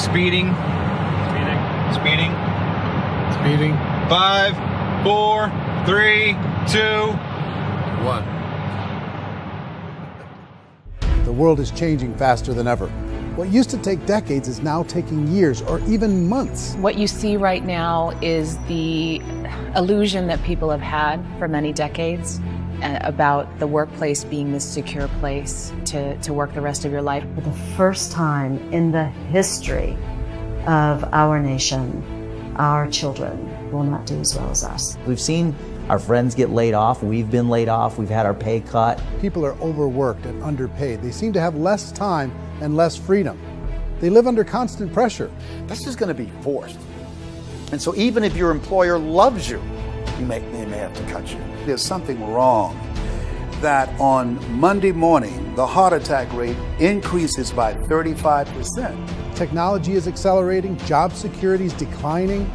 Speeding. Speeding. Speeding. 5, 4, 3, 2, 1. The world is changing faster than ever. What used to take decades is now taking years or even months. What you see right now is the illusion that people have had for many decades about the workplace being this secure place to work the rest of your life. For the first time in the history of our nation, our children will not do as well as us. We've seen our friends get laid off. We've been laid off. We've had our pay cut. People are overworked and underpaid. They seem to have less time and less freedom. They live under constant pressure. This is going to be forced. And so even if your employer loves you, they may have to cut you. There's something wrong that on Monday morning, the heart attack rate increases by 35%. Technology is accelerating, job security is declining.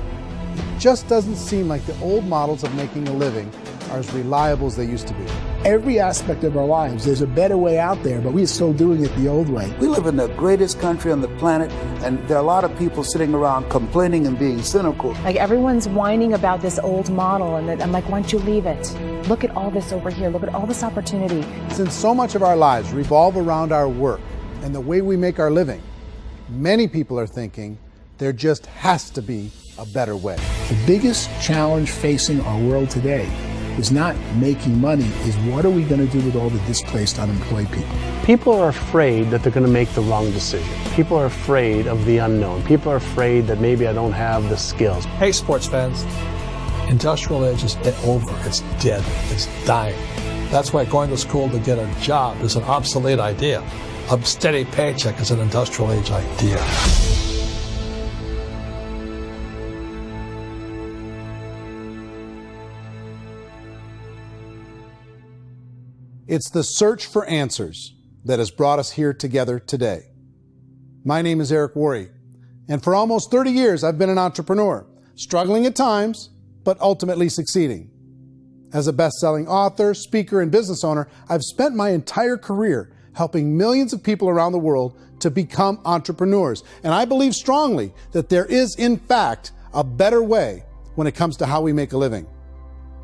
It just doesn't seem like the old models of making a living are as reliable as they used to be. Every aspect of our lives, there's a better way out there, but we're still doing it the old way. We live in the greatest country on the planet, and there are a lot of people sitting around complaining and being cynical. Like everyone's whining about this old model, and I'm like, why don't you leave it? Look at all this over here. Look at all this opportunity. Since so much of our lives revolve around our work and the way we make our living, many people are thinking there just has to be a better way. The biggest challenge facing our world today is not making money, is what are we going to do with all the displaced, unemployed people? People are afraid that they're going to make the wrong decision. People are afraid of the unknown. People are afraid that maybe I don't have the skills. Hey, sports fans. Industrial age is over. It's dead. It's dying. That's why going to school to get a job is an obsolete idea. A steady paycheck is an industrial age idea. It's the search for answers that has brought us here together today. My name is Eric Worre, and for almost 30 years I've been an entrepreneur, struggling at times, but ultimately succeeding. As a best-selling author, speaker, and business owner, I've spent my entire career helping millions of people around the world to become entrepreneurs. And I believe strongly that there is, in fact, a better way when it comes to how we make a living.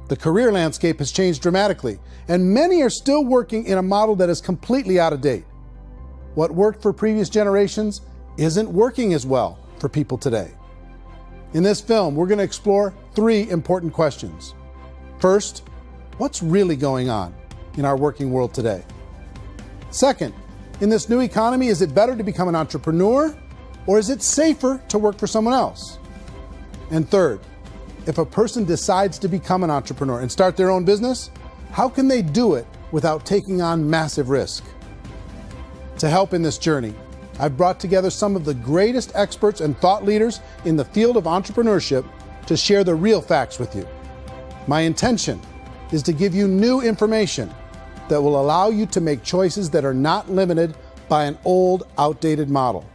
The career landscape has changed dramatically, and many are still working in a model that is completely out of date. What worked for previous generations isn't working as well for people today. In this film, we're going to explore 3 important questions. First, what's really going on in our working world today? Second, in this new economy, is it better to become an entrepreneur, or is it safer to work for someone else? And third, if a person decides to become an entrepreneur and start their own business, how can they do it without taking on massive risk? To help in this journey, I've brought together some of the greatest experts and thought leaders in the field of entrepreneurship to share the real facts with you. My intention is to give you new information that will allow you to make choices that are not limited by an old, outdated model.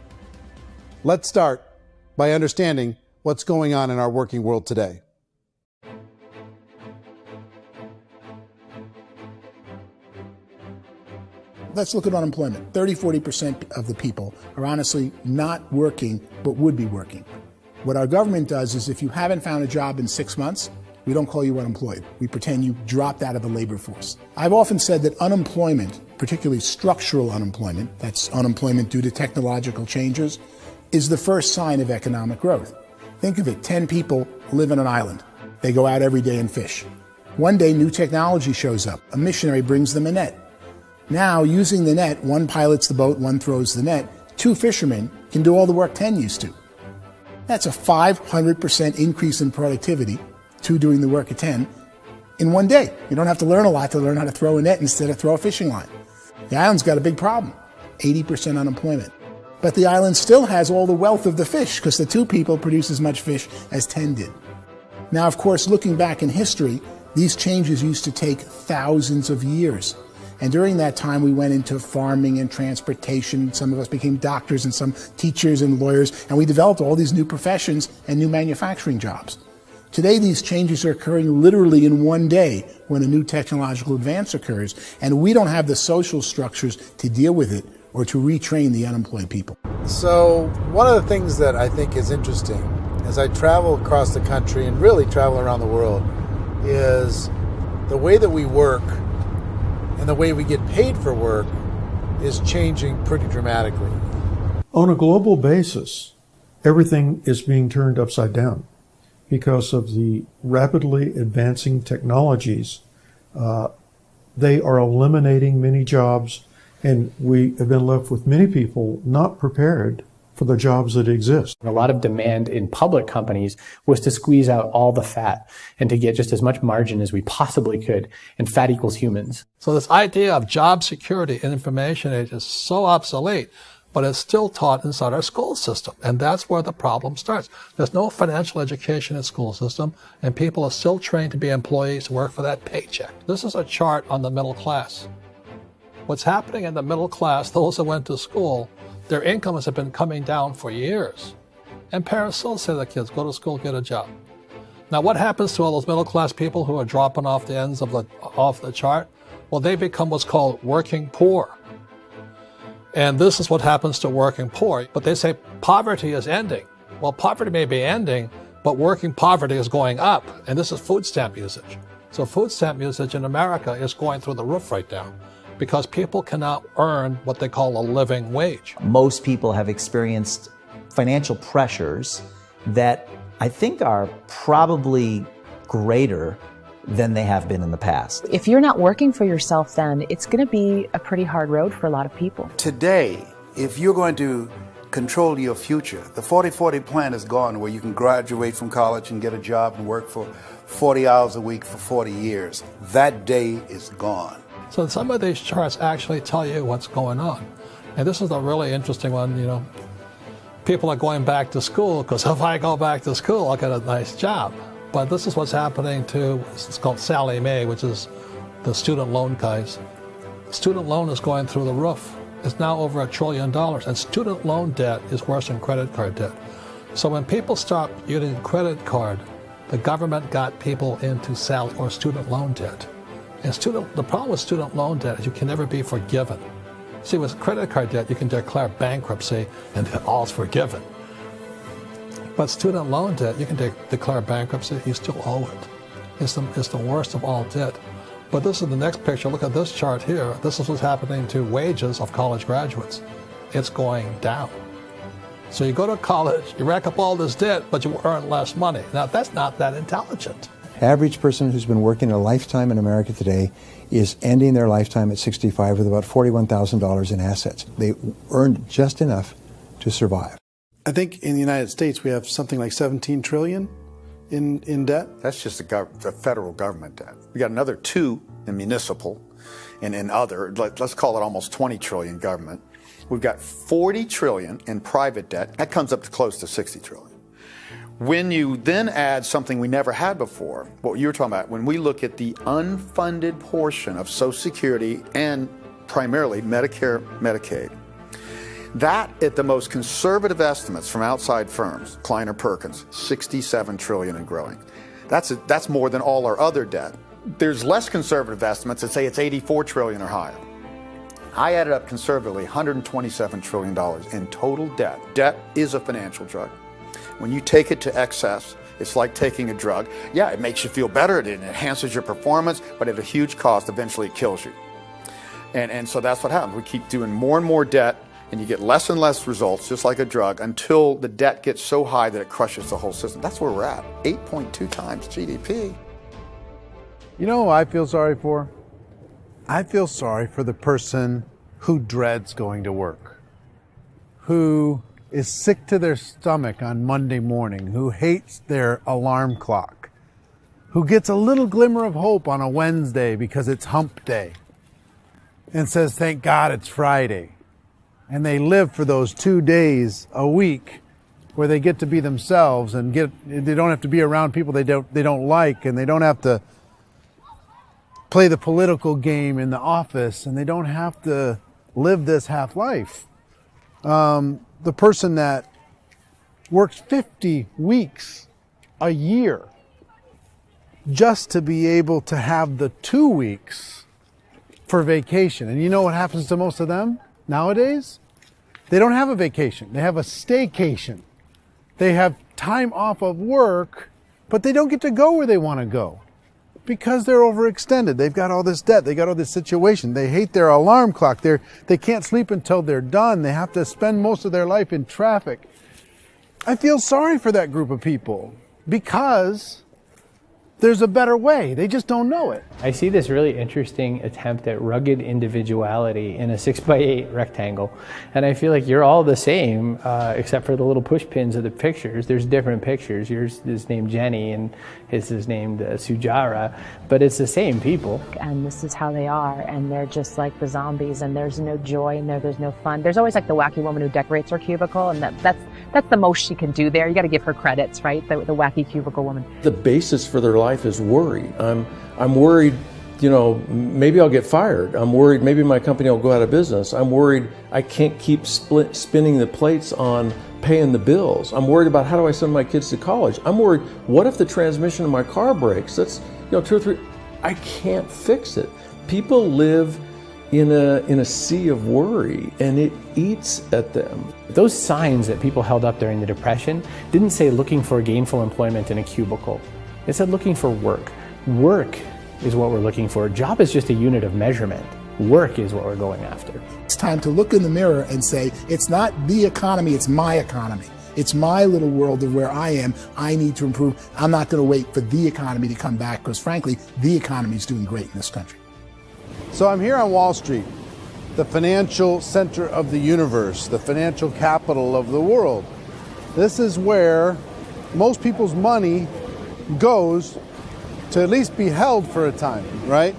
Let's start by understanding what's going on in our working world today. Let's look at unemployment. 30-40% of the people are honestly not working, but would be working. What our government does is if you haven't found a job in 6 months, we don't call you unemployed. We pretend you dropped out of the labor force. I've often said that unemployment, particularly structural unemployment, that's unemployment due to technological changes, is the first sign of economic growth. Think of it, 10 people live on an island. They go out every day and fish. One day, new technology shows up. A missionary brings them a net. Now, using the net, one pilots the boat, one throws the net. 2 fishermen can do all the work 10 used to. That's a 500% increase in productivity, 2 doing the work of 10, in one day. You don't have to learn a lot to learn how to throw a net instead of throw a fishing line. The island's got a big problem, 80% unemployment. But the island still has all the wealth of the fish because the 2 people produce as much fish as 10 did. Now, of course, looking back in history, these changes used to take thousands of years. And during that time, we went into farming and transportation. Some of us became doctors and some teachers and lawyers, and we developed all these new professions and new manufacturing jobs. Today, these changes are occurring literally in one day when a new technological advance occurs, and we don't have the social structures to deal with it or to retrain the unemployed people. So one of the things that I think is interesting as I travel across the country and really travel around the world is the way that we work and the way we get paid for work is changing pretty dramatically. On a global basis, everything is being turned upside down because of the rapidly advancing technologies. They are eliminating many jobs, and we have been left with many people not prepared for the jobs that exist. A lot of demand in public companies was to squeeze out all the fat and to get just as much margin as we possibly could, and fat equals humans. So this idea of job security in information age is so obsolete, but it's still taught inside our school system. And that's where the problem starts. There's no financial education in the school system, and people are still trained to be employees to work for that paycheck. This is a chart on the middle class. What's happening in the middle class, those that went to school, their incomes have been coming down for years. And parents still say to their kids, go to school, get a job. Now what happens to all those middle class people who are dropping off the ends of the chart? Well, they become what's called working poor. And this is what happens to working poor. But they say poverty is ending. Well, poverty may be ending, but working poverty is going up. And this is food stamp usage. So food stamp usage in America is going through the roof right now because people cannot earn what they call a living wage. Most people have experienced financial pressures that I think are probably greater than they have been in the past. If you're not working for yourself, then it's going to be a pretty hard road for a lot of people. Today, if you're going to control your future, the 40-40 plan is gone, where you can graduate from college and get a job and work for 40 hours a week for 40 years. That day is gone. So some of these charts actually tell you what's going on. And this is a really interesting one, you know. People are going back to school because if I go back to school, I'll get a nice job. But this is what's happening to, it's called Sallie Mae, which is the student loan guys. Student loan is going through the roof. It's now over $1 trillion, and student loan debt is worse than credit card debt. So when people stopped using credit card, the government got people into student loan debt. And the problem with student loan debt is you can never be forgiven. See, with credit card debt, you can declare bankruptcy and all's forgiven. But student loan debt, you can declare bankruptcy, you still owe it. It's the worst of all debt. But this is the next picture. Look at this chart here. This is what's happening to wages of college graduates. It's going down. So you go to college, you rack up all this debt, but you earn less money. Now, that's not that intelligent. Average person who's been working a lifetime in America today is ending their lifetime at 65 with about $41,000 in assets. They earned just enough to survive. I think in the United States we have something like 17 trillion in debt. That's just the federal government debt. We got another 2 in municipal and in other, let's call it almost 20 trillion government. We've got 40 trillion in private debt. That comes up to close to 60 trillion. When you then add something we never had before, what you were talking about, when we look at the unfunded portion of Social Security and primarily Medicare, Medicaid, that, at the most conservative estimates from outside firms, Kleiner Perkins, 67 trillion and growing. That's more than all our other debt. There's less conservative estimates that say it's 84 trillion or higher. I added up conservatively $127 trillion in total debt. Debt is a financial drug. When you take it to excess, it's like taking a drug. Yeah, it makes you feel better, it enhances your performance, but at a huge cost, eventually it kills you. And so that's what happens. We keep doing more and more debt, and you get less and less results, just like a drug, until the debt gets so high that it crushes the whole system. That's where we're at, 8.2 times GDP. You know who I feel sorry for? I feel sorry for the person who dreads going to work, who is sick to their stomach on Monday morning, who hates their alarm clock, who gets a little glimmer of hope on a Wednesday because it's hump day and says, thank God it's Friday. And they live for those 2 days a week where they get to be themselves and they don't have to be around people they don't like, and they don't have to play the political game in the office, and they don't have to live this half life. The person that works 50 weeks a year just to be able to have the 2 weeks for vacation. And you know what happens to most of them nowadays? They don't have a vacation. They have a staycation. They have time off of work, but they don't get to go where they want to go because they're overextended. They've got all this debt. They got all this situation. They hate their alarm clock. They can't sleep until they're done. They have to spend most of their life in traffic. I feel sorry for that group of people because there's a better way. They just don't know it. I see this really interesting attempt at rugged individuality in a 6x8 rectangle. And I feel like you're all the same, except for the little push pins of the pictures. There's different pictures. Yours is named Jenny and his is named Sujara, but it's the same people. And this is how they are, and they're just like the zombies, and there's no joy in there, there's no fun. There's always like the wacky woman who decorates her cubicle, and that's the most she can do there. You got to give her credits, right? The wacky cubicle woman. The basis for their life is worry. I'm worried, you know, maybe I'll get fired. I'm worried maybe my company will go out of business. I'm worried I can't keep spinning the plates on paying the bills. I'm worried about how do I send my kids to college. I'm worried, what if the transmission of my car breaks? That's, you know, 2 or 3, I can't fix it. People live in a sea of worry, and it eats at them. Those signs that people held up during the Depression didn't say looking for gainful employment in a cubicle. It said looking for work. Work is what we're looking for. Job is just a unit of measurement. Work is what we're going after. It's time to look in the mirror and say, it's not the economy, it's my economy. It's my little world of where I am. I need to improve. I'm not going to wait for the economy to come back because, frankly, the economy is doing great in this country. So I'm here on Wall Street, the financial center of the universe, the financial capital of the world. This is where most people's money goes to at least be held for a time, right?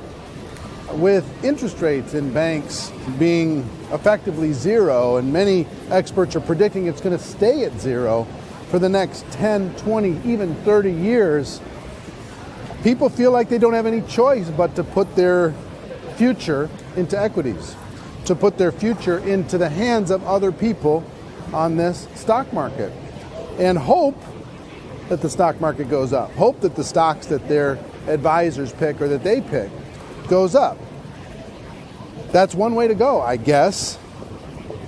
With interest rates in banks being effectively zero, and many experts are predicting it's going to stay at zero for the next 10, 20, even 30 years, people feel like they don't have any choice but to put their future into equities, to put their future into the hands of other people on this stock market, and hope that the stock market goes up, hope that the stocks that their advisors pick or that they pick goes up. That's one way to go, I guess.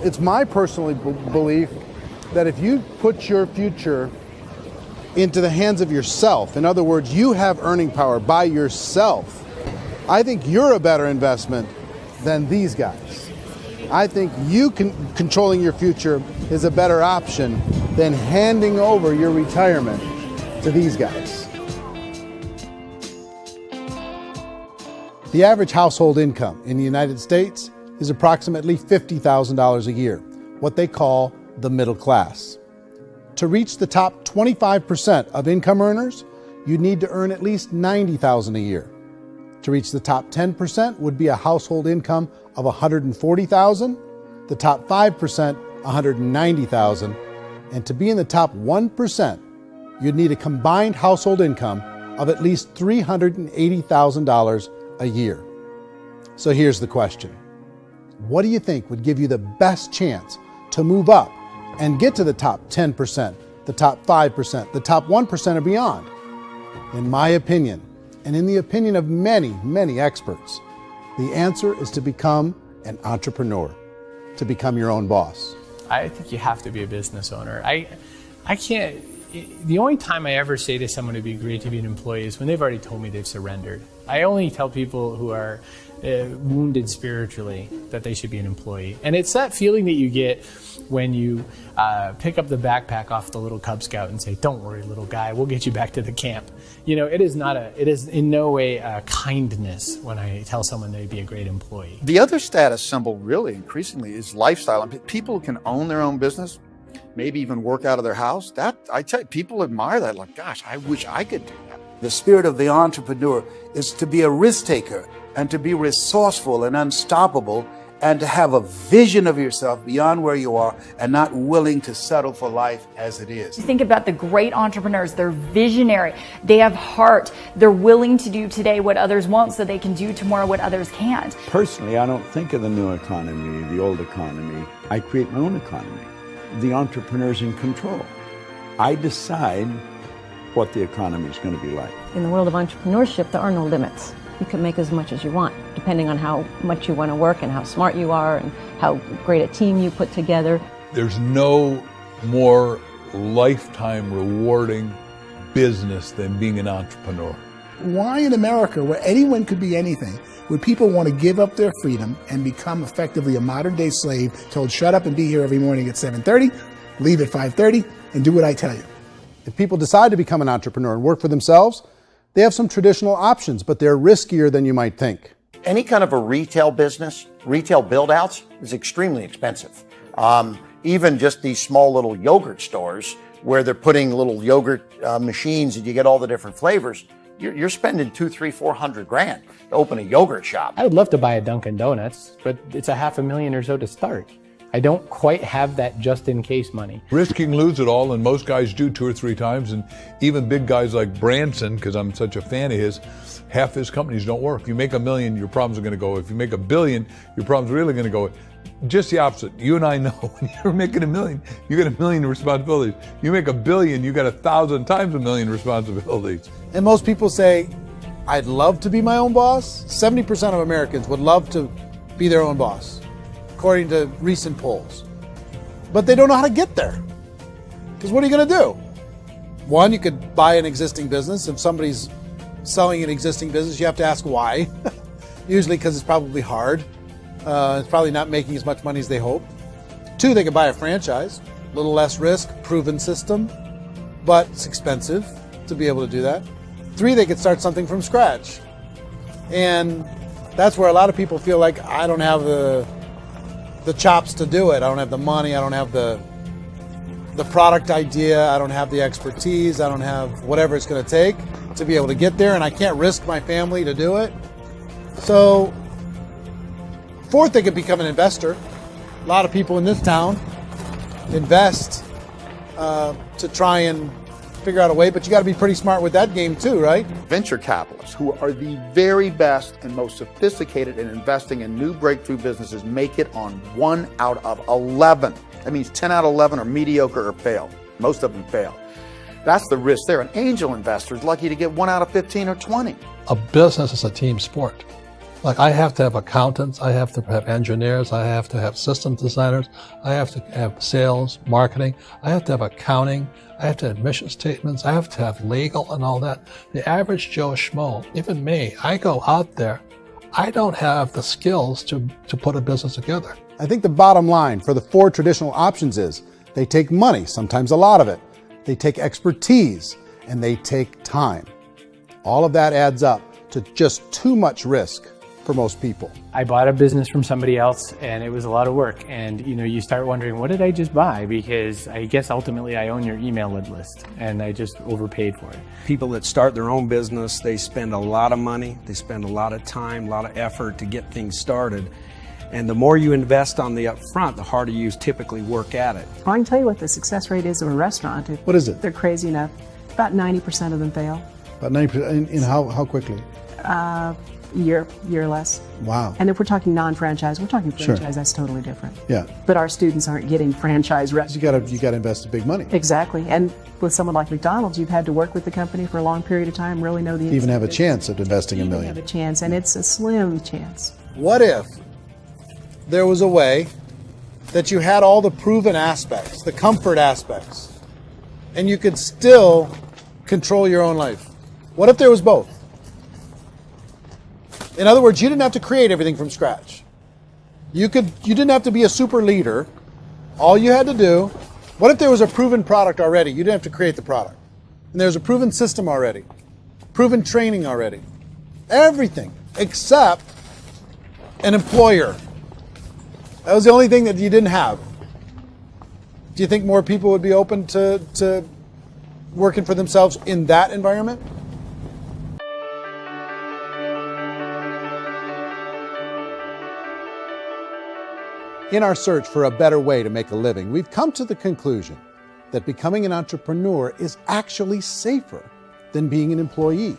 It's my personal belief that if you put your future into the hands of yourself, in other words, you have earning power by yourself, I think you're a better investment than these guys. I think you controlling your future is a better option than handing over your retirement to these guys. The average household income in the United States is approximately $50,000 a year, what they call the middle class. To reach the top 25% of income earners, you need to earn at least $90,000 a year. To reach the top 10% would be a household income of $140,000, the top 5%, $190,000, and to be in the top 1%, you'd need a combined household income of at least $380,000 a year. So here's the question. What do you think would give you the best chance to move up and get to the top 10%, the top 5%, the top 1% or beyond? In my opinion, and in the opinion of many, many experts, the answer is to become an entrepreneur, to become your own boss. I think you have to be a business owner. I can't, the only time I ever say to someone it'd be great to be an employee is when they've already told me they've surrendered. I only tell people who are wounded spiritually that they should be an employee. And it's that feeling that you get when you pick up the backpack off the little Cub Scout and say, "Don't worry, little guy, we'll get you back to the camp." You know, it is in no way a kindness when I tell someone they'd be a great employee. The other status symbol really increasingly is lifestyle. And people who can own their own business, maybe even work out of their house, that I tell you, people admire that. Like, gosh, I wish I could do that. The spirit of the entrepreneur is to be a risk taker and to be resourceful and unstoppable and to have a vision of yourself beyond where you are and not willing to settle for life as it is. Think about the great entrepreneurs. They're visionary. They have heart. They're willing to do today what others won't so they can do tomorrow what others can't. Personally, I don't think of the new economy, the old economy. I create my own economy. The entrepreneur's in control. I decide what the economy is going to be like. In the world of entrepreneurship, there are no limits. you can make as much as you want, depending on how much you want to work and how smart you are and how great a team you put together. There's no more lifetime rewarding business than being an entrepreneur. Why in America, where anyone could be anything, would people want to give up their freedom and become effectively a modern-day slave, told shut up and be here every morning at 7:30, leave at 5:30, and do what I tell you? If people decide to become an entrepreneur and work for themselves, they have some traditional options, but they're riskier than you might think. Any kind of a retail business, retail build-outs, is extremely expensive. Even just these small little yogurt stores where they're putting little yogurt machines and you get all the different flavors, you're spending $200,000, $300,000, $400,000 to open a yogurt shop. I would love to buy a Dunkin' Donuts, but it's $500,000 or so to start. I don't quite have that just-in-case money. Risking lose it all, and most guys do 2 or 3 times, and even big guys like Branson, because I'm such a fan of his, half his companies don't work. If you make $1 million, your problems are going to go. If you make $1 billion, your problems are really going to go. Just the opposite. You and I know when you're making $1 million, you get $1 million responsibilities. You make $1 billion, you got 1,000 times $1 million responsibilities. And most people say, I'd love to be my own boss. 70% of Americans would love to be their own boss, according to recent polls. But they don't know how to get there. Because what are you going to do? One, you could buy an existing business. If somebody's selling an existing business, you have to ask why. Usually because it's probably hard. It's probably not making as much money as they hope. 2, they could buy a franchise. A little less risk, proven system, but it's expensive to be able to do that. 3, they could start something from scratch. And that's where a lot of people feel like, I don't have the chops to do it. I don't have the money. I don't have the product idea. I don't have the expertise. I don't have whatever it's going to take to be able to get there, and I can't risk my family to do it. So, 4th, they could become an investor. A lot of people in this town invest to try and figure out a way, but you got to be pretty smart with that game too, right? Venture capitalists, who are the very best and most sophisticated in investing in new breakthrough businesses, make it on 1 out of 11. That means 10 out of 11 are mediocre or fail. Most of them fail. That's the risk there. An angel investor is lucky to get 1 out of 15 or 20. A business is a team sport. Like, I have to have accountants, I have to have engineers, I have to have systems designers, I have to have sales, marketing, I have to have accounting, I have to have mission statements, I have to have legal and all that. The average Joe Schmo, even me, I go out there, I don't have the skills to put a business together. I think the bottom line for the 4 traditional options is they take money, sometimes a lot of it. They take expertise, and they take time. All of that adds up to just too much risk for most people. I bought a business from somebody else, and it was a lot of work. And you start wondering, what did I just buy? Because I guess ultimately I own your email list, and I just overpaid for it. People that start their own business, they spend a lot of money, they spend a lot of time, a lot of effort to get things started. And the more you invest on the upfront, the harder you typically work at it. I can tell you what the success rate is of a restaurant. What is it? They're crazy enough. About 90% of them fail. About 90%? In how quickly? Year or less. Wow. And if we're talking non-franchise, we're talking franchise, Sure. That's totally different. Yeah. But our students aren't getting franchise restaurants. You got to invest big money. Exactly. And with someone like McDonald's, you've had to work with the company for a long period of time, really know the Even have a chance of investing $1 million. have a chance, and it's a slim chance. What if there was a way that you had all the proven aspects, the comfort aspects, and you could still control your own life? What if there was both? In other words, you didn't have to create everything from scratch. You didn't have to be a super leader. All you had to do, what if there was a proven product already? You didn't have to create the product. And there's a proven system already, proven training already. Everything except an employer. That was the only thing that you didn't have. Do you think more people would be open to working for themselves in that environment? In our search for a better way to make a living, we've come to the conclusion that becoming an entrepreneur is actually safer than being an employee.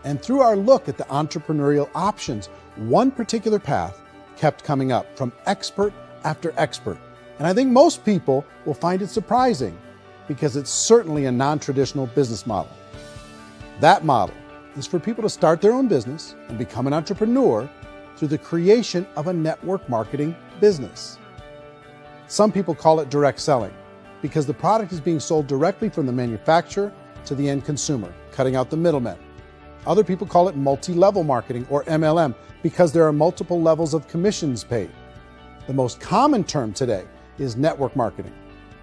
And through our look at the entrepreneurial options, one particular path kept coming up from expert after expert. And I think most people will find it surprising because it's certainly a non-traditional business model. That model is for people to start their own business and become an entrepreneur through the creation of a network marketing business. Some people call it direct selling because the product is being sold directly from the manufacturer to the end consumer, cutting out the middlemen. Other people call it multi-level marketing, or MLM, because there are multiple levels of commissions paid. The most common term today is network marketing,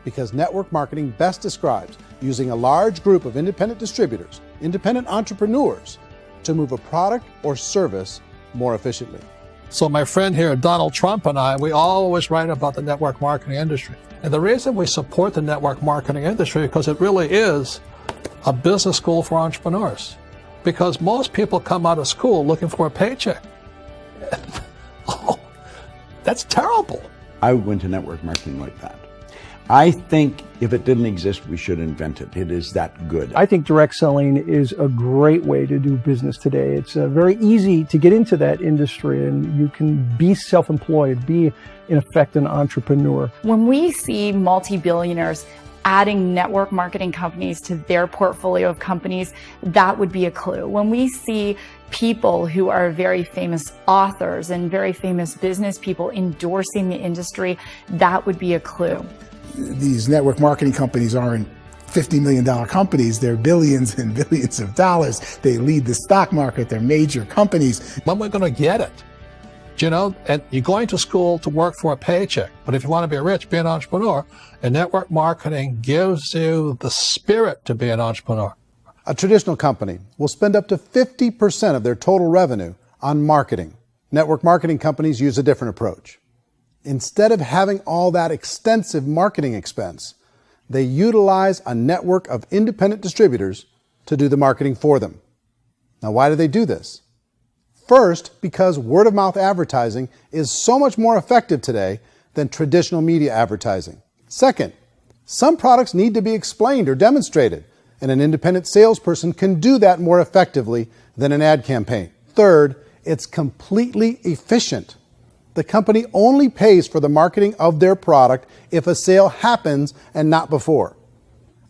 because network marketing best describes using a large group of independent distributors, independent entrepreneurs, to move a product or service more efficiently. So my friend here, Donald Trump, and I, we always write about the network marketing industry. And the reason we support the network marketing industry is because it really is a business school for entrepreneurs. Because most people come out of school looking for a paycheck. Oh, that's terrible. I would go into network marketing like that. I think if it didn't exist, we should invent it. It is that good. I think direct selling is a great way to do business today. It's very easy to get into that industry, and you can be self-employed, be, in effect, an entrepreneur. When we see multi-billionaires adding network marketing companies to their portfolio of companies, that would be a clue. When we see people who are very famous authors and very famous business people endorsing the industry, that would be a clue. These network marketing companies aren't $50 million companies. They're billions and billions of dollars. They lead the stock market. They're major companies. When we're going to get it? You know, and you're going to school to work for a paycheck. But if you want to be rich, be an entrepreneur. And network marketing gives you the spirit to be an entrepreneur. A traditional company will spend up to 50% of their total revenue on marketing. Network marketing companies use a different approach. Instead of having all that extensive marketing expense, they utilize a network of independent distributors to do the marketing for them. Now, why do they do this? First, because word-of-mouth advertising is so much more effective today than traditional media advertising. Second, some products need to be explained or demonstrated, and an independent salesperson can do that more effectively than an ad campaign. Third, it's completely efficient. The company only pays for the marketing of their product if a sale happens and not before.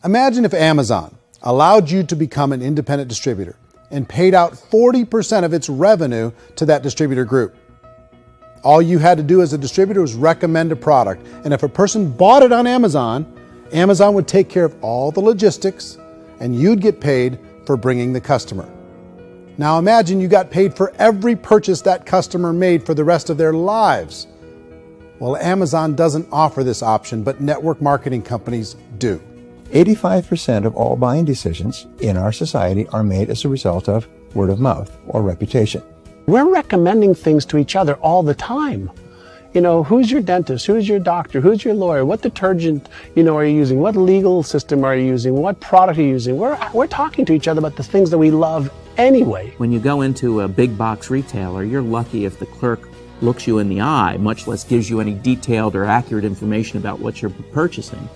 Imagine if Amazon allowed you to become an independent distributor and paid out 40% of its revenue to that distributor group. All you had to do as a distributor was recommend a product, and if a person bought it on Amazon, Amazon would take care of all the logistics, and you'd get paid for bringing the customer. Now imagine you got paid for every purchase that customer made for the rest of their lives. Well, Amazon doesn't offer this option, but network marketing companies do. 85% of all buying decisions in our society are made as a result of word of mouth or reputation. We're recommending things to each other all the time. You know, who's your dentist? Who's your doctor? Who's your lawyer? What detergent, are you using? What legal system are you using? What product are you using? We're talking to each other about the things that we love anyway. When you go into a big box retailer, you're lucky if the clerk looks you in the eye, much less gives you any detailed or accurate information about what you're purchasing.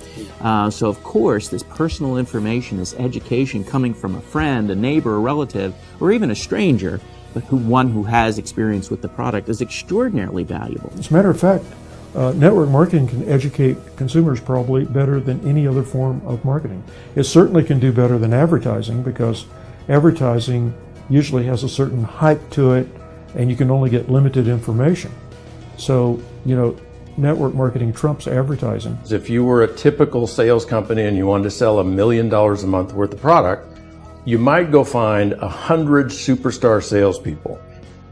So of course, this personal information, this education coming from a friend, a neighbor, a relative, or even a stranger, but one who has experience with the product is extraordinarily valuable. As a matter of fact, network marketing can educate consumers probably better than any other form of marketing. It certainly can do better than advertising, because advertising usually has a certain hype to it, and you can only get limited information. So, network marketing trumps advertising. If you were a typical sales company and you wanted to sell $1 million a month worth of product, you might go find 100 superstar salespeople.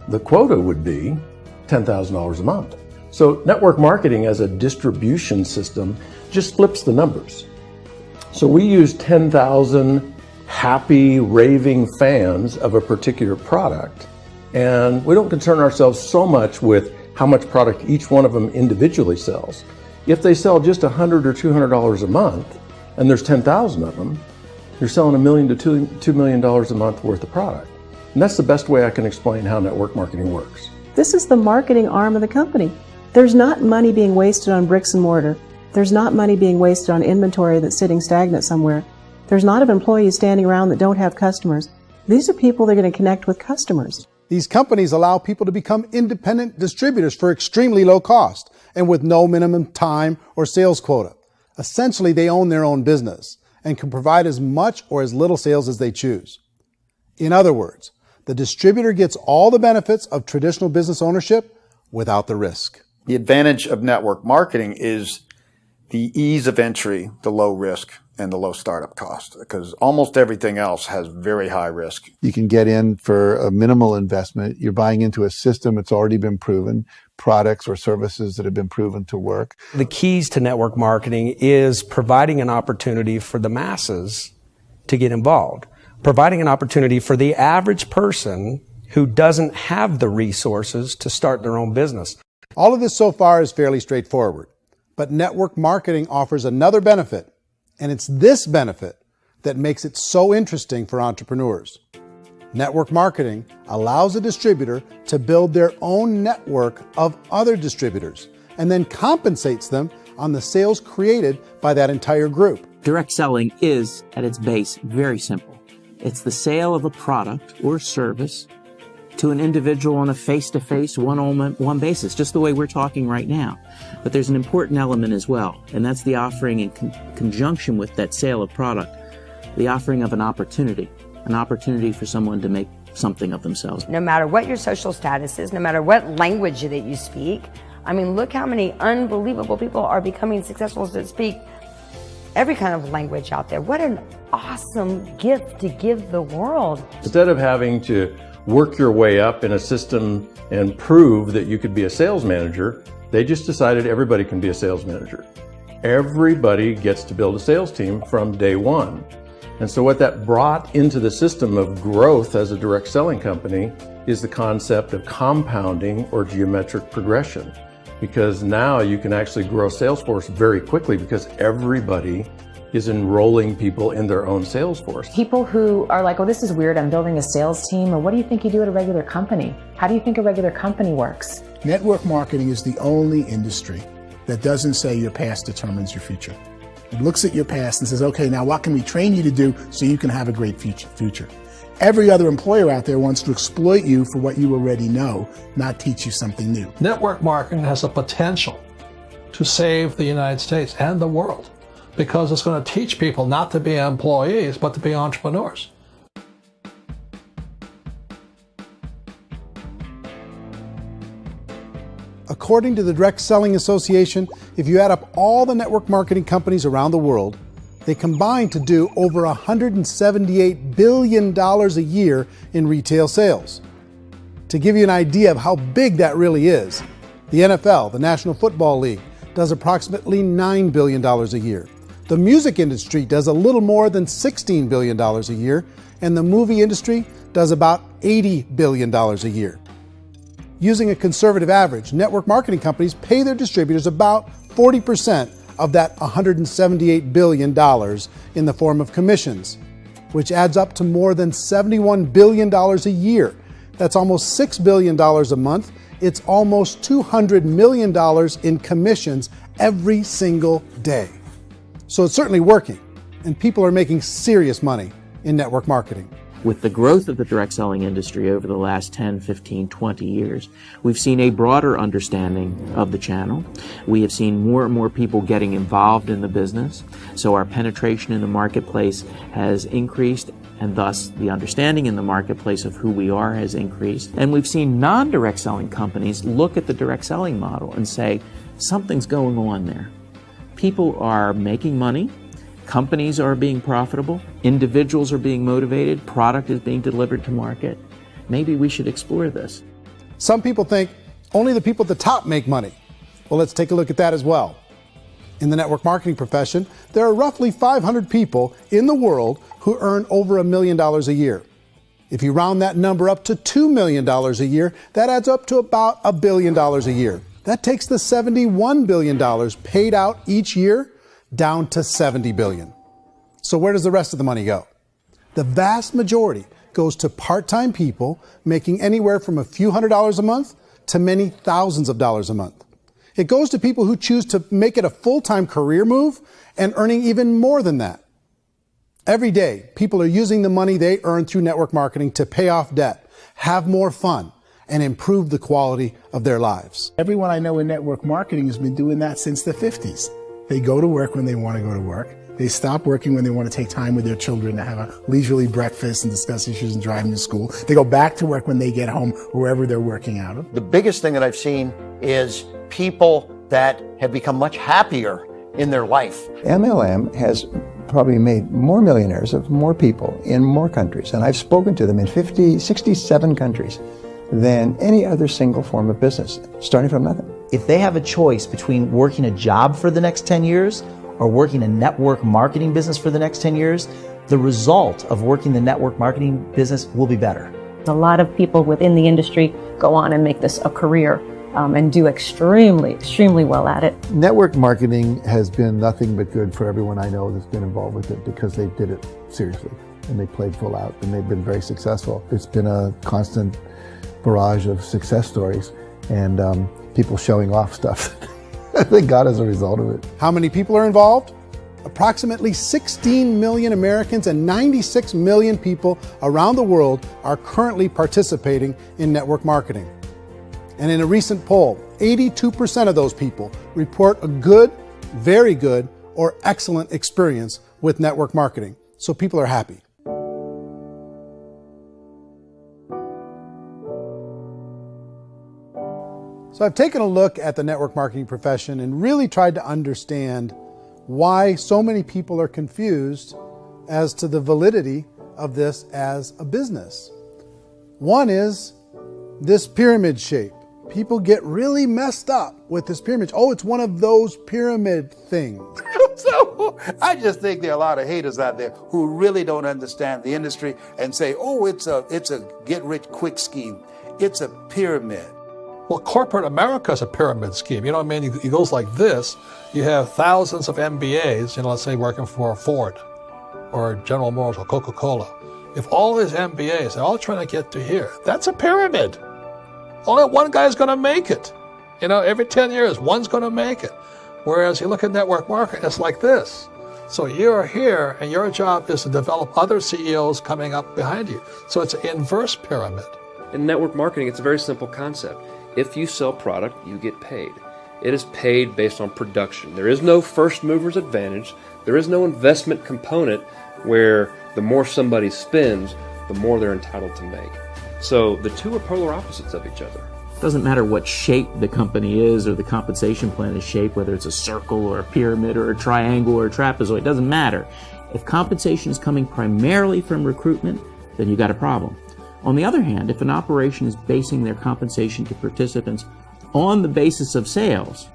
The quota would be $10,000 a month. So network marketing as a distribution system just flips the numbers. So we use 10,000 happy, raving fans of a particular product, and we don't concern ourselves so much with how much product each one of them individually sells. If they sell just $100 or $200 a month, and there's 10,000 of them, you're selling $1 million to $2 million a month worth of product. And that's the best way I can explain how network marketing works. This is the marketing arm of the company. There's not money being wasted on bricks and mortar. There's not money being wasted on inventory that's sitting stagnant somewhere. There's not of employees standing around that don't have customers. These are people that are going to connect with customers. These companies allow people to become independent distributors for extremely low cost and with no minimum time or sales quota. Essentially, they own their own business and can provide as much or as little sales as they choose. In other words, the distributor gets all the benefits of traditional business ownership without the risk. The advantage of network marketing is the ease of entry, the low risk, and the low startup cost, because almost everything else has very high risk. You can get in for a minimal investment. You're buying into a system that's already been proven, products or services that have been proven to work. The keys to network marketing is providing an opportunity for the masses to get involved, providing an opportunity for the average person who doesn't have the resources to start their own business. All of this so far is fairly straightforward, but network marketing offers another benefit, and it's this benefit that makes it so interesting for entrepreneurs. Network marketing allows a distributor to build their own network of other distributors and then compensates them on the sales created by that entire group. Direct selling is, at its base, very simple. It's the sale of a product or service to an individual on a face-to-face, one-on-one basis, just the way we're talking right now. But there's an important element as well, and that's the offering in conjunction with that sale of product, the offering of an opportunity for someone to make something of themselves. No matter what your social status is, no matter what language that you speak, I mean, look how many unbelievable people are becoming successful that speak every kind of language out there. What an awesome gift to give the world. Instead of having to work your way up in a system and prove that you could be a sales manager, they just decided everybody can be a sales manager. Everybody gets to build a sales team from day one. And so what that brought into the system of growth as a direct selling company is the concept of compounding or geometric progression. Because now you can actually grow a sales force very quickly because everybody is enrolling people in their own sales force. People who are like, oh, this is weird, I'm building a sales team, or what do you think you do at a regular company? How do you think a regular company works? Network marketing is the only industry that doesn't say your past determines your future. It looks at your past and says, okay, now what can we train you to do so you can have a great future? Every other employer out there wants to exploit you for what you already know, not teach you something new. Network marketing has the potential to save the United States and the world because it's going to teach people not to be employees, but to be entrepreneurs. According to the Direct Selling Association, if you add up all the network marketing companies around the world, they combine to do over $178 billion a year in retail sales. To give you an idea of how big that really is, the NFL, the National Football League, does approximately $9 billion a year. The music industry does a little more than $16 billion a year, and the movie industry does about $80 billion a year. Using a conservative average, network marketing companies pay their distributors about 40% of that $178 billion in the form of commissions, which adds up to more than $71 billion a year. That's almost $6 billion a month. It's almost $200 million in commissions every single day. So it's certainly working, and people are making serious money in network marketing. With the growth of the direct selling industry over the last 10, 15, 20 years, we've seen a broader understanding of the channel. We have seen more and more people getting involved in the business, so our penetration in the marketplace has increased, and thus the understanding in the marketplace of who we are has increased. And we've seen non-direct selling companies look at the direct selling model and say, something's going on there. People are making money. Companies are being profitable, individuals are being motivated, product is being delivered to market. Maybe we should explore this. Some people think only the people at the top make money. Well, let's take a look at that as well. In the network marketing profession, there are roughly 500 people in the world who earn over $1 million a year. If you round that number up to $2 million a year, that adds up to about $1 billion a year. That takes the $71 billion paid out each year down to $70 billion. So where does the rest of the money go? The vast majority goes to part-time people making anywhere from a few $100s a month to many thousands of dollars a month. It goes to people who choose to make it a full-time career move and earning even more than that. Every day, people are using the money they earn through network marketing to pay off debt, have more fun, and improve the quality of their lives. Everyone I know in network marketing has been doing that since the 50s. They go to work when they want to go to work. They stop working when they want to take time with their children to have a leisurely breakfast and discuss issues and driving to school. They go back to work when they get home, wherever they're working out of. The biggest thing that I've seen is people that have become much happier in their life. MLM has probably made more millionaires of more people in more countries, and I've spoken to them in 67 countries, than any other single form of business, starting from nothing. If they have a choice between working a job for the next 10 years or working a network marketing business for the next 10 years, the result of working the network marketing business will be better. A lot of people within the industry go on and make this a career and do extremely well at it. Network marketing has been nothing but good for everyone I know that's been involved with it because they did it seriously and they played full out and they've been very successful. It's been a constant barrage of success stories and people showing off stuff that they got as a result of it. How many people are involved? Approximately 16 million Americans and 96 million people around the world are currently participating in network marketing. And in a recent poll, 82% of those people report a good, very good, or excellent experience with network marketing. So people are happy. So I've taken a look at the network marketing profession and really tried to understand why so many people are confused as to the validity of this as a business. One is this pyramid shape. People get really messed up with this pyramid. Oh, it's one of those pyramid things. So I just think there are a lot of haters out there who really don't understand the industry and say, oh, it's a get-rich-quick scheme. It's a pyramid. Well, corporate America is a pyramid scheme. You know what I mean? It goes like this. You have thousands of MBAs, let's say working for Ford or General Motors or Coca-Cola. If all these MBAs are all trying to get to here, that's a pyramid. Only one guy's going to make it. Every 10 years, one's going to make it. Whereas you look at network marketing, it's like this. So you're here, and your job is to develop other CEOs coming up behind you. So it's an inverse pyramid. In network marketing, it's a very simple concept. If you sell product, you get paid. It is paid based on production. There is no first mover's advantage. There is no investment component where the more somebody spends, the more they're entitled to make. So the two are polar opposites of each other. It doesn't matter what shape the company is or the compensation plan is shaped, whether it's a circle or a pyramid or a triangle or a trapezoid, it doesn't matter. If compensation is coming primarily from recruitment, then you got a problem. On the other hand, if an operation is basing their compensation to participants on the basis of sales,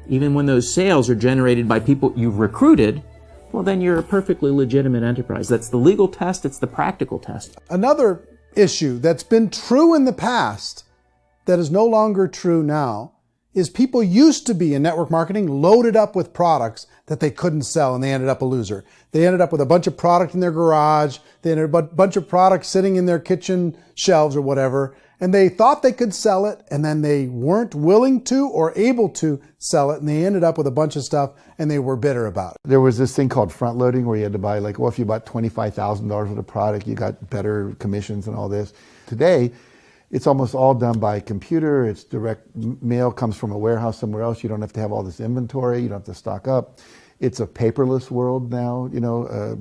even when those sales are generated by people you've recruited, well, then you're a perfectly legitimate enterprise. That's the legal test. It's the practical test. Another issue that's been true in the past that is no longer true now is people used to be in network marketing loaded up with products that they couldn't sell and they ended up a loser. They ended up with a bunch of product in their garage. They ended up with a bunch of products sitting in their kitchen shelves or whatever. And they thought they could sell it and then they weren't willing to or able to sell it. And they ended up with a bunch of stuff and they were bitter about it. There was this thing called front loading where you had to buy if you bought $25,000 worth of product, you got better commissions and all this. Today, it's almost all done by computer. It's direct mail comes from a warehouse somewhere else. You don't have to have all this inventory. You don't have to stock up. It's a paperless world now.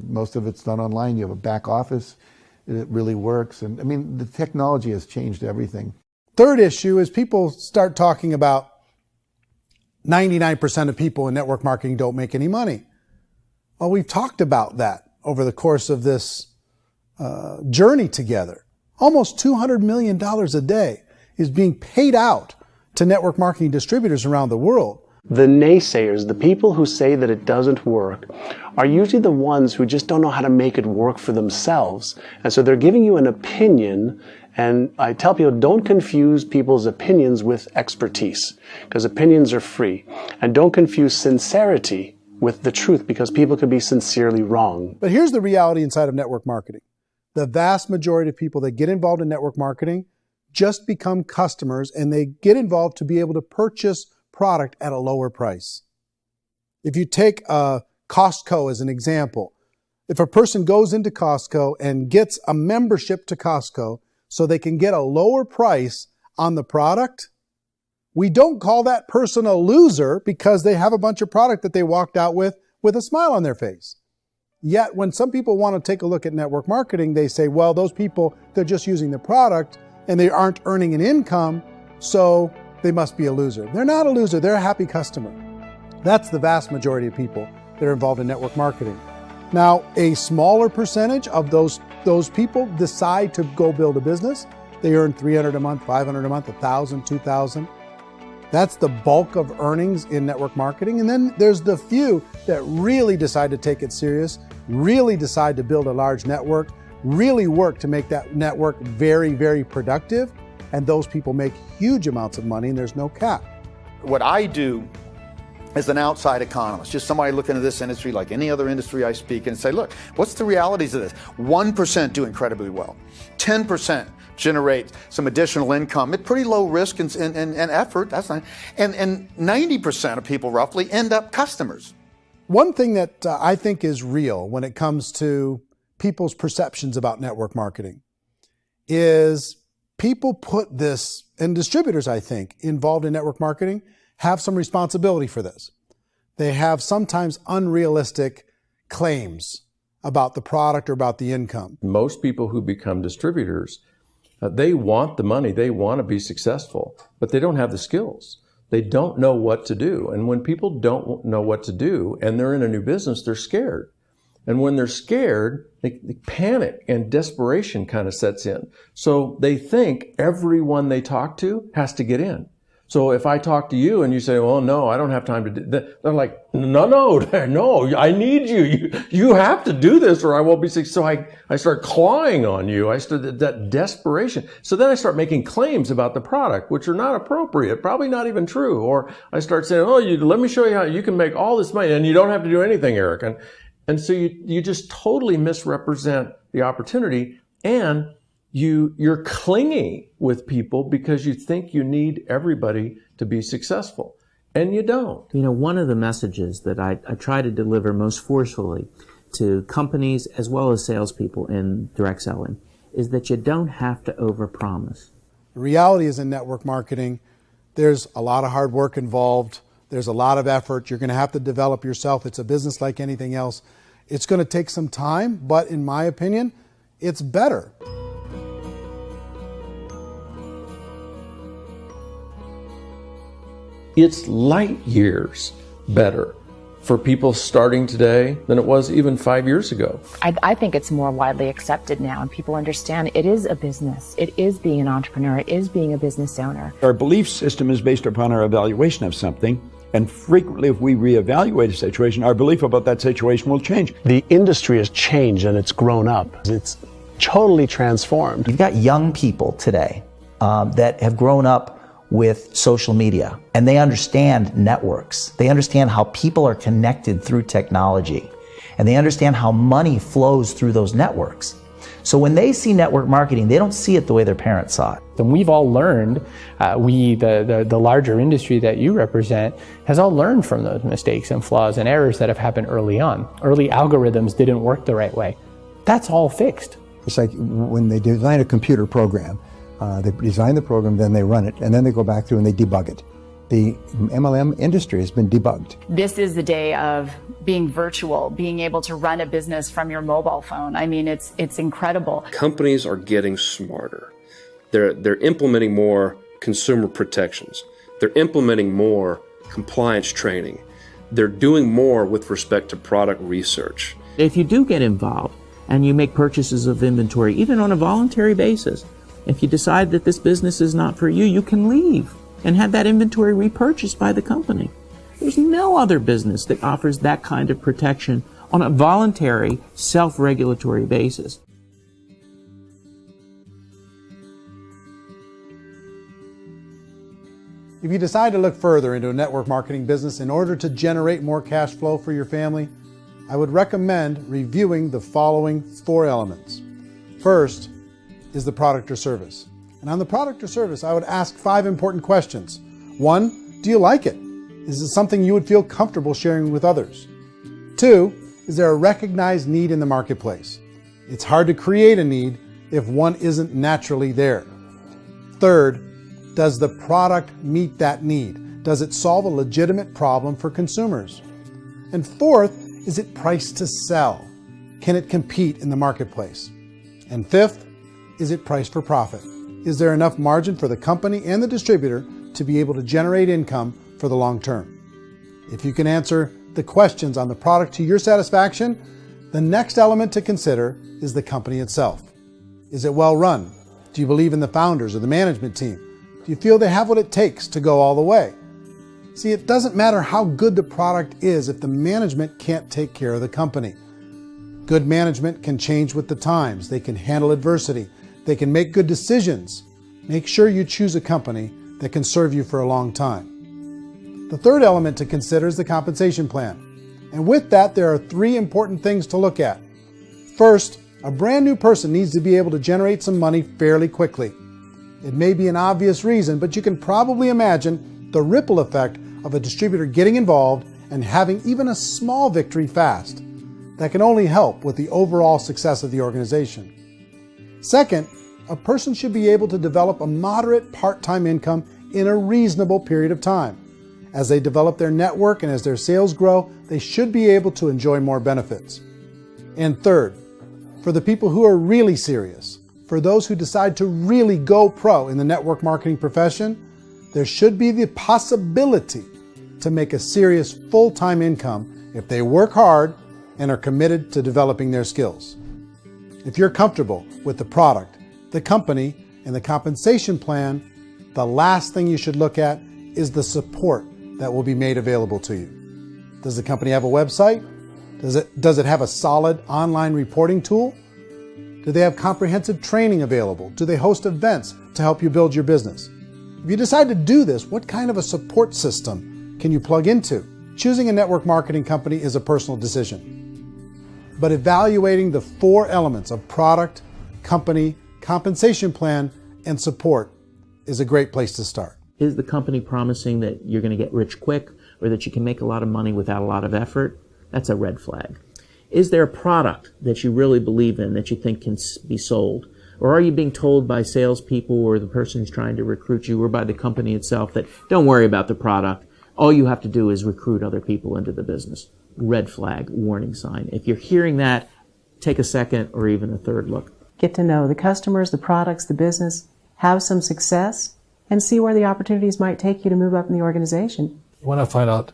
Most of it's done online. You have a back office. It really works. And the technology has changed everything. Third issue is people start talking about 99% of people in network marketing don't make any money. Well, we've talked about that over the course of this journey together. Almost $200 million a day is being paid out to network marketing distributors around the world. The naysayers, the people who say that it doesn't work, are usually the ones who just don't know how to make it work for themselves. And so they're giving you an opinion, and I tell people, don't confuse people's opinions with expertise, because opinions are free. And don't confuse sincerity with the truth, because people could be sincerely wrong. But here's the reality inside of network marketing. The vast majority of people that get involved in network marketing just become customers, and they get involved to be able to purchase product at a lower price. If you take Costco as an example, if a person goes into Costco and gets a membership to Costco so they can get a lower price on the product, we don't call that person a loser because they have a bunch of product that they walked out with with a smile on their face. Yet when some people want to take a look at network marketing, they say, well, those people, they're just using the product and they aren't earning an income, so they must be a loser. They're not a loser, they're a happy customer. That's the vast majority of people that are involved in network marketing. Now, a smaller percentage of those people decide to go build a business. They earn $300 a month, $500 a month, $1,000, $2,000. That's the bulk of earnings in network marketing. And then there's the few that really decide to take it serious, really decide to build a large network, really work to make that network very, very productive. And those people make huge amounts of money and there's no cap. What I do as an outside economist, just somebody looking at this industry like any other industry I speak and say, look, what's the realities of this? 1% do incredibly well. 10% generate some additional income at pretty low risk and effort. That's not, and 90% of people roughly end up customers. One thing that I think is real when it comes to people's perceptions about network marketing is people put this, and distributors, I think, involved in network marketing have some responsibility for this. They have sometimes unrealistic claims about the product or about the income. Most people who become distributors, they want the money, they want to be successful, but they don't have the skills. They don't know what to do. And when people don't know what to do and they're in a new business, they're scared. And when they're scared, they panic and desperation kind of sets in. So they think everyone they talk to has to get in. So if I talk to you and you say, well, no, I don't have time to do that, they're like, no, I need you. You have to do this or I won't be successful. So I start clawing on you. I start that desperation. So then I start making claims about the product, which are not appropriate, probably not even true. Or I start saying, let me show you how you can make all this money and you don't have to do anything, Eric. And so you just totally misrepresent the opportunity, and you're clingy with people because you think you need everybody to be successful, and you don't. You know, one of the messages that I try to deliver most forcefully to companies as well as salespeople in direct selling is that you don't have to overpromise. The reality is in network marketing, there's a lot of hard work involved. There's a lot of effort. You're going to have to develop yourself. It's a business like anything else. It's going to take some time, but in my opinion, it's better. It's light years better for people starting today than it was even 5 years ago. I think it's more widely accepted now, and people understand it is a business. It is being an entrepreneur. It is being a business owner. Our belief system is based upon our evaluation of something. And frequently, if we reevaluate a situation, our belief about that situation will change. The industry has changed and it's grown up. It's totally transformed. You've got young people today that have grown up with social media, and they understand networks. They understand how people are connected through technology, and they understand how money flows through those networks. So when they see network marketing, they don't see it the way their parents saw it. And we've all learned, the larger industry that you represent, has all learned from those mistakes and flaws and errors that have happened early on. Early algorithms didn't work the right way. That's all fixed. It's like when they design a computer program, they design the program, then they run it, and then they go back through and they debug it. The MLM industry has been debugged. This is the day of being virtual, being able to run a business from your mobile phone. I mean, it's incredible. Companies are getting smarter. They're implementing more consumer protections. They're implementing more compliance training. They're doing more with respect to product research. If you do get involved and you make purchases of inventory, even on a voluntary basis, if you decide that this business is not for you, you can leave and have that inventory repurchased by the company. There's no other business that offers that kind of protection on a voluntary, self-regulatory basis. If you decide to look further into a network marketing business in order to generate more cash flow for your family, I would recommend reviewing the following 4 elements. First is the product or service. And on the product or service, I would ask 5 important questions. 1, do you like it? Is it something you would feel comfortable sharing with others? 2, is there a recognized need in the marketplace? It's hard to create a need if one isn't naturally there. 3rd, does the product meet that need? Does it solve a legitimate problem for consumers? And 4th, is it priced to sell? Can it compete in the marketplace? And fifth, is it priced for profit? Is there enough margin for the company and the distributor to be able to generate income for the long term? If you can answer the questions on the product to your satisfaction, the next element to consider is the company itself. Is it well run? Do you believe in the founders or the management team? Do you feel they have what it takes to go all the way? See, it doesn't matter how good the product is if the management can't take care of the company. Good management can change with the times. They can handle adversity. They can make good decisions. Make sure you choose a company that can serve you for a long time. The third element to consider is the compensation plan. And with that, there are 3 important things to look at. First, a brand new person needs to be able to generate some money fairly quickly. It may be an obvious reason, but you can probably imagine the ripple effect of a distributor getting involved and having even a small victory fast. That can only help with the overall success of the organization. Second, a person should be able to develop a moderate part-time income in a reasonable period of time. As they develop their network and as their sales grow, they should be able to enjoy more benefits. And third, for the people who are really serious, for those who decide to really go pro in the network marketing profession, there should be the possibility to make a serious full-time income if they work hard and are committed to developing their skills. If you're comfortable with the product, the company, and the compensation plan, the last thing you should look at is the support that will be made available to you. Does the company have a website? Does it have a solid online reporting tool? Do they have comprehensive training available? Do they host events to help you build your business? If you decide to do this, what kind of a support system can you plug into? Choosing a network marketing company is a personal decision. But evaluating the 4 elements of product, company, compensation plan, and support is a great place to start. Is the company promising that you're going to get rich quick or that you can make a lot of money without a lot of effort? That's a red flag. Is there a product that you really believe in that you think can be sold? Or are you being told by salespeople or the person who's trying to recruit you or by the company itself that don't worry about the product, all you have to do is recruit other people into the business? Red flag, warning sign. If you're hearing that, take a second or even a third look. Get to know the customers, the products, the business, have some success, and see where the opportunities might take you to move up in the organization. You want to find out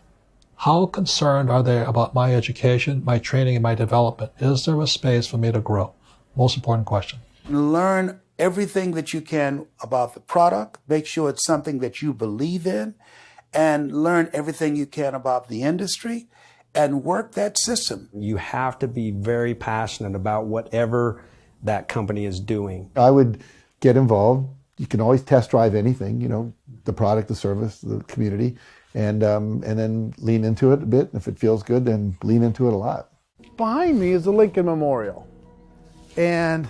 how concerned are they about my education, my training, and my development? Is there a space for me to grow? Most important question. Learn everything that you can about the product. Make sure it's something that you believe in, and learn everything you can about the industry and work that system. You have to be very passionate about whatever that company is doing. I would get involved. You can always test drive anything, the product, the service, the community, and then lean into it a bit. If it feels good, then lean into it a lot. Behind me is the Lincoln Memorial. And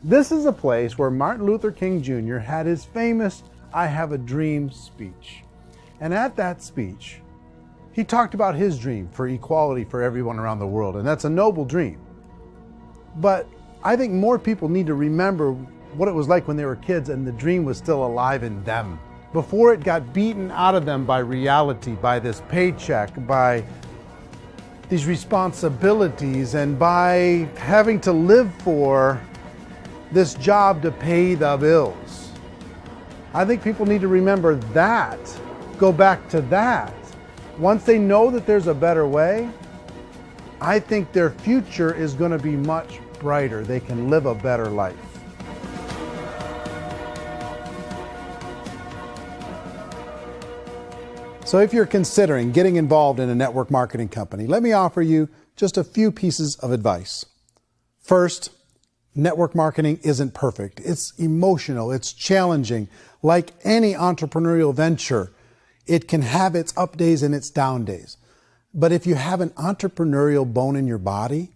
this is a place where Martin Luther King Jr. had his famous I Have a Dream speech. And at that speech, he talked about his dream for equality for everyone around the world, and that's a noble dream. But I think more people need to remember what it was like when they were kids and the dream was still alive in them. Before it got beaten out of them by reality, by this paycheck, by these responsibilities, and by having to live for this job to pay the bills. I think people need to remember that, go back to that. Once they know that there's a better way, I think their future is going to be much brighter. They can live a better life. So if you're considering getting involved in a network marketing company, let me offer you just a few pieces of advice. First, network marketing isn't perfect. It's emotional, it's challenging. Like any entrepreneurial venture, it can have its up days and its down days. But if you have an entrepreneurial bone in your body,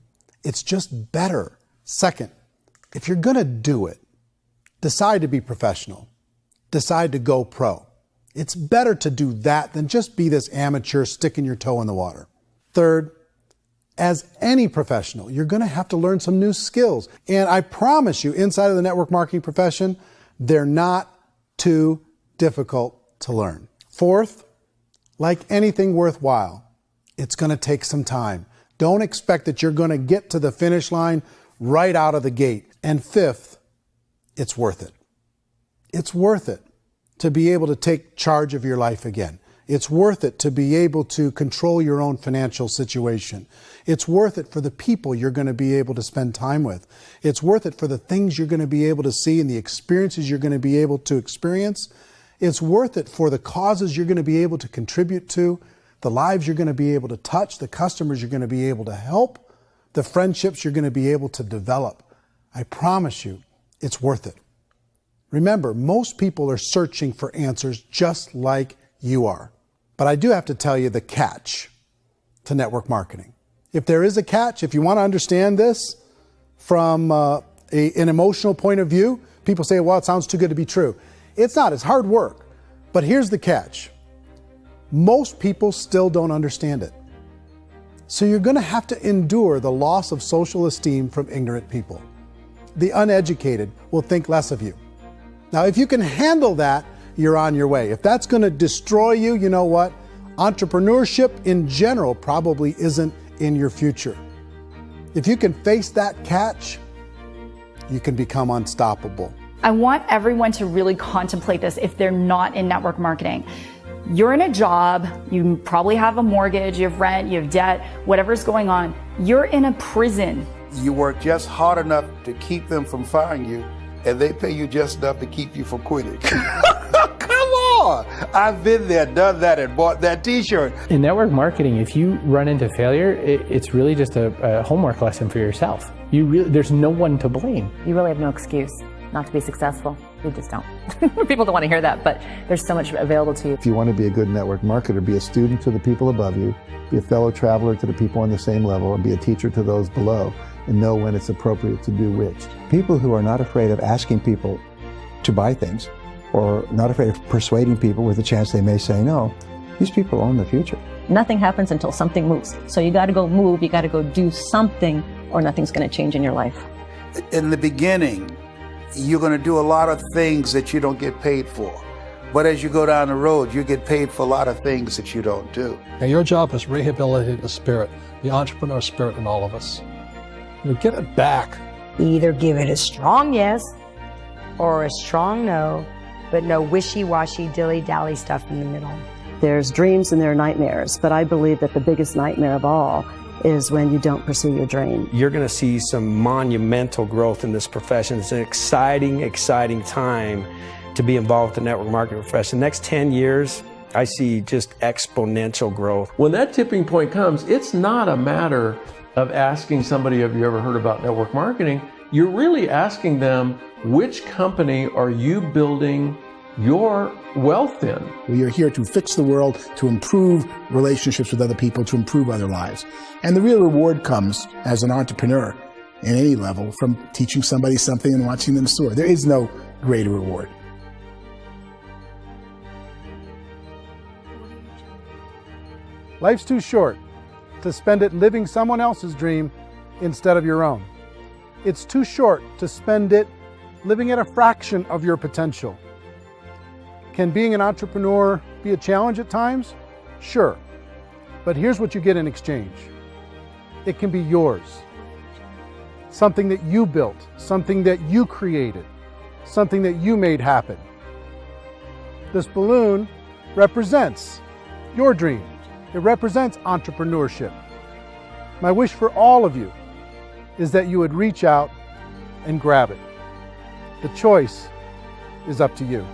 it's just better. Second, if you're going to do it, decide to be professional. Decide to go pro. It's better to do that than just be this amateur sticking your toe in the water. Third, as any professional, you're going to have to learn some new skills. And I promise you, inside of the network marketing profession, they're not too difficult to learn. Fourth, like anything worthwhile, it's going to take some time. Don't expect that you're going to get to the finish line right out of the gate. And fifth, it's worth it. It's worth it to be able to take charge of your life again. It's worth it to be able to control your own financial situation. It's worth it for the people you're going to be able to spend time with. It's worth it for the things you're going to be able to see and the experiences you're going to be able to experience. It's worth it for the causes you're going to be able to contribute to, the lives you're going to be able to touch, the customers you're going to be able to help, the friendships you're going to be able to develop. I promise you, it's worth it. Remember, most people are searching for answers just like you are. But I do have to tell you the catch to network marketing. If there is a catch, if you want to understand this from an emotional point of view, people say, well, it sounds too good to be true. It's not, it's hard work. But here's the catch. Most people still don't understand it. So you're going to have to endure the loss of social esteem from ignorant people. The uneducated will think less of you. Now, if you can handle that, you're on your way. If that's going to destroy you, you know what? Entrepreneurship in general probably isn't in your future. If you can face that catch, you can become unstoppable. I want everyone to really contemplate this if they're not in network marketing. You're in a job, you probably have a mortgage, you have rent, you have debt, whatever's going on. You're in a prison. You work just hard enough to keep them from firing you, and they pay you just enough to keep you from quitting. Come on! I've been there, done that, and bought that t-shirt. In network marketing, if you run into failure, it's really just a homework lesson for yourself. There's no one to blame. You really have no excuse not to be successful. You just don't. People don't want to hear that, but there's so much available to you. If you want to be a good network marketer, be a student to the people above you, be a fellow traveler to the people on the same level, and be a teacher to those below, and know when it's appropriate to do which. People who are not afraid of asking people to buy things, or not afraid of persuading people with a chance they may say no, these people own the future. Nothing happens until something moves. So you got to go move, you got to go do something, or nothing's going to change in your life. In the beginning, you're going to do a lot of things that you don't get paid for. But as you go down the road, you get paid for a lot of things that you don't do. Now, your job is rehabilitate the spirit, the entrepreneur spirit in all of us. You get it back. Either give it a strong yes or a strong no, but no wishy-washy, dilly-dally stuff in the middle. There's dreams and there are nightmares, but I believe that the biggest nightmare of all is when you don't pursue your dream. You're going to see some monumental growth in this profession. It's an exciting, exciting time to be involved with the network marketing profession. The next 10 years, I see just exponential growth. When that tipping point comes, it's not a matter of asking somebody, have you ever heard about network marketing? You're really asking them, which company are you building your wealth in? We are here to fix the world, to improve relationships with other people, to improve other lives. And the real reward comes as an entrepreneur in any level from teaching somebody something and watching them soar. There is no greater reward. Life's too short to spend it living someone else's dream instead of your own. It's too short to spend it living at a fraction of your potential. Can being an entrepreneur be a challenge at times? Sure. But here's what you get in exchange. It can be yours. Something that you built, something that you created, something that you made happen. This balloon represents your dream. It represents entrepreneurship. My wish for all of you is that you would reach out and grab it. The choice is up to you.